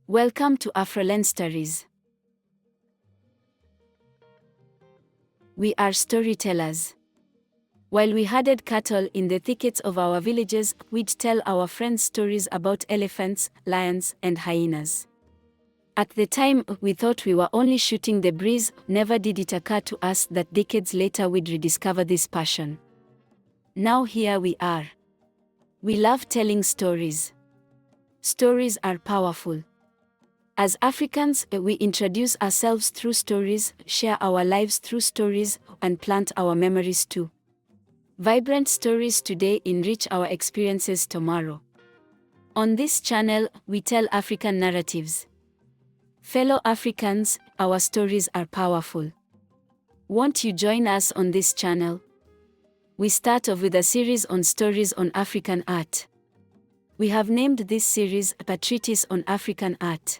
Welcome to Afrilenstories. We are storytellers. While we herded cattle in the thickets of our villages, we'd tell our friends stories about elephants, lions, and hyenas. At the time, we thought we were only shooting the breeze. Never did it occur to us that decades later we'd rediscover this passion. Now here we are. We love telling stories. Stories are powerful. As Africans, we introduce ourselves through stories, share our lives through stories, and plant our memories too. Vibrant stories today enrich our experiences tomorrow. On this channel, we tell African narratives. Fellow Africans, our stories are powerful. Won't you join us on this channel? We start off with a series on stories on African art. We have named this series a Treatise on African art.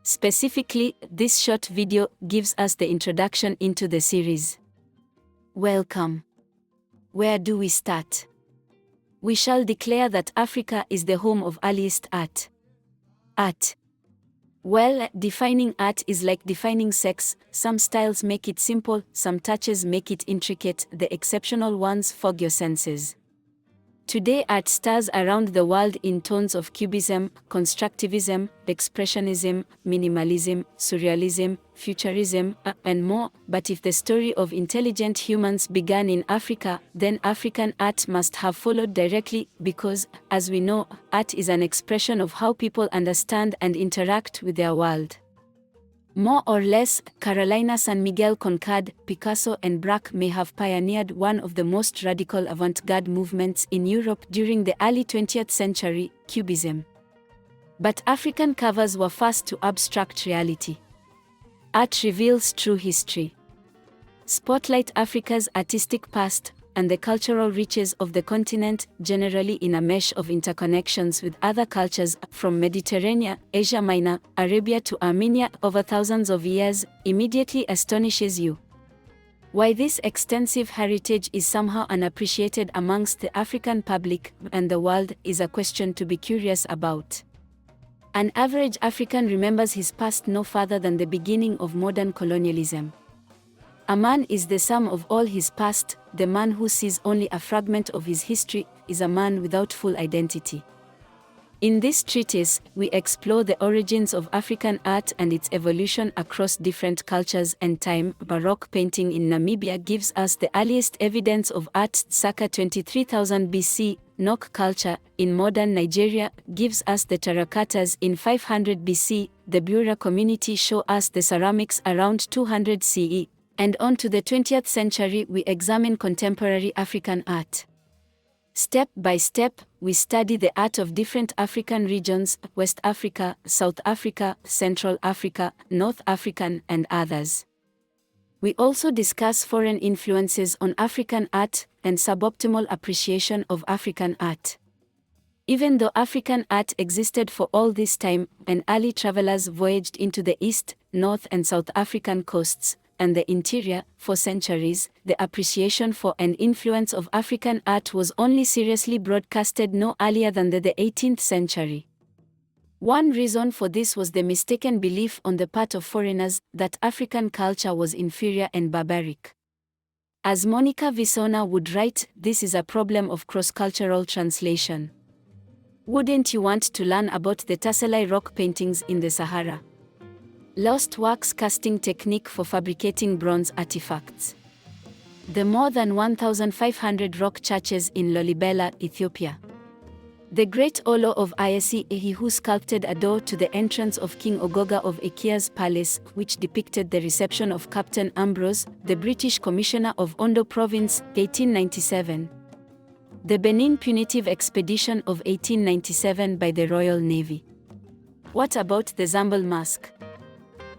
Specifically, this short video gives us the introduction into the series. Welcome. Where do we start? We shall declare that Africa is the home of earliest art. Art. Well, defining art is like defining sex. Some styles make it simple, some touches make it intricate, the exceptional ones fog your senses. Today art stars around the world in tones of cubism, constructivism, expressionism, minimalism, surrealism, futurism, and more. But if the story of intelligent humans began in Africa, then African art must have followed directly, because, as we know, art is an expression of how people understand and interact with their world. More or less, Carolina San Miguel conquered, Picasso and Braque may have pioneered one of the most radical avant-garde movements in Europe during the early 20th century, Cubism. But African covers were first to abstract reality. Art reveals true history. Spotlight Africa's artistic past, and the cultural riches of the continent, generally in a mesh of interconnections with other cultures, from Mediterranean, Asia Minor, Arabia to Armenia, over thousands of years, immediately astonishes you. Why this extensive heritage is somehow unappreciated amongst the African public and the world is a question to be curious about. An average African remembers his past no further than the beginning of modern colonialism. A man is the sum of all his past. The man who sees only a fragment of his history is a man without full identity. In this treatise, we explore the origins of African art and its evolution across different cultures and time. Baroque painting in Namibia gives us the earliest evidence of art, circa 23,000 BC. Nok culture in modern Nigeria gives us the terracottas in 500 BC. The Bura community show us the ceramics around 200 CE. And on to the 20th century, we examine contemporary African art. Step by step, we study the art of different African regions: West Africa, South Africa, Central Africa, North African, and others. We also discuss foreign influences on African art and suboptimal appreciation of African art. Even though African art existed for all this time, and early travelers voyaged into the East, North, and South African coasts, and the interior, for centuries, the appreciation for and influence of African art was only seriously broadcasted no earlier than the 18th century. One reason for this was the mistaken belief on the part of foreigners that African culture was inferior and barbaric. As Monica Visona would write, this is a problem of cross-cultural translation. Wouldn't you want to learn about the Tasselai rock paintings in the Sahara? Lost wax casting technique for fabricating bronze artifacts. The more than 1,500 rock churches in Lalibela, Ethiopia. The great Olo of Ayesi, he who sculpted a door to the entrance of King Ogoga of Ekia's palace, which depicted the reception of Captain Ambrose, the British Commissioner of Ondo Province, 1897. The Benin Punitive Expedition of 1897 by the Royal Navy. What about the Zambal mask?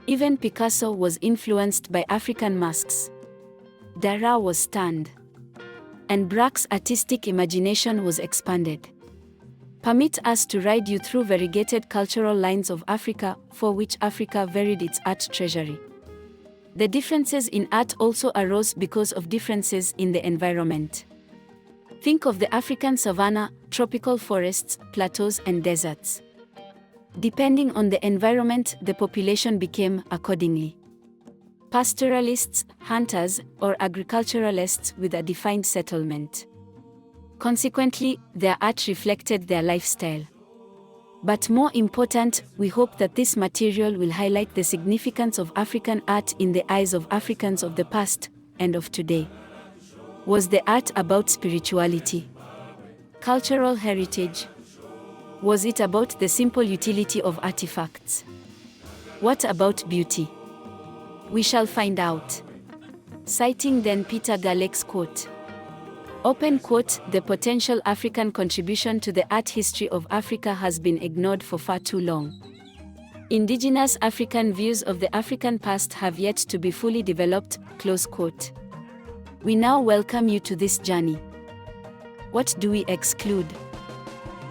Even Picasso was influenced by African masks. Dara was stunned. And Braque's artistic imagination was expanded. Permit us to ride you through variegated cultural lines of Africa, for which Africa varied its art treasury. The differences in art also arose because of differences in the environment. Think of the African savanna, tropical forests, plateaus and deserts. Depending on the environment, the population became accordingly. Pastoralists, hunters, or agriculturalists with a defined settlement. Consequently, their art reflected their lifestyle. But more important, we hope that this material will highlight the significance of African art in the eyes of Africans of the past and of today. Was the art about spirituality? Cultural heritage? Was it about the simple utility of artifacts? What about beauty? We shall find out. Citing then Peter Galek's quote. Open quote, "The potential African contribution to the art history of Africa has been ignored for far too long. Indigenous African views of the African past have yet to be fully developed," close quote. We now welcome you to this journey. What do we exclude?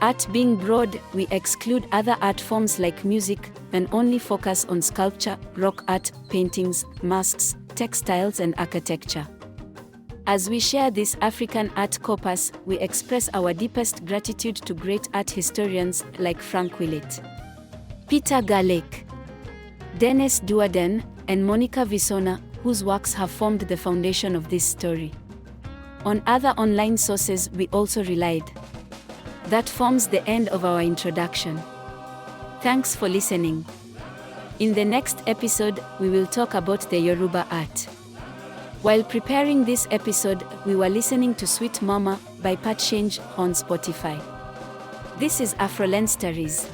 Art being broad, we exclude other art forms like music, and only focus on sculpture, rock art, paintings, masks, textiles and architecture. As we share this African art corpus, we express our deepest gratitude to great art historians like Frank Willett, Peter Galek, Dennis Duarden, and Monica Visona, whose works have formed the foundation of this story. On other online sources we also relied. That forms the end of our introduction. Thanks for listening. In the next episode, we will talk about the Yoruba art. While preparing this episode, we were listening to Sweet Mama by Pat Change on Spotify. This is Afrilenstories.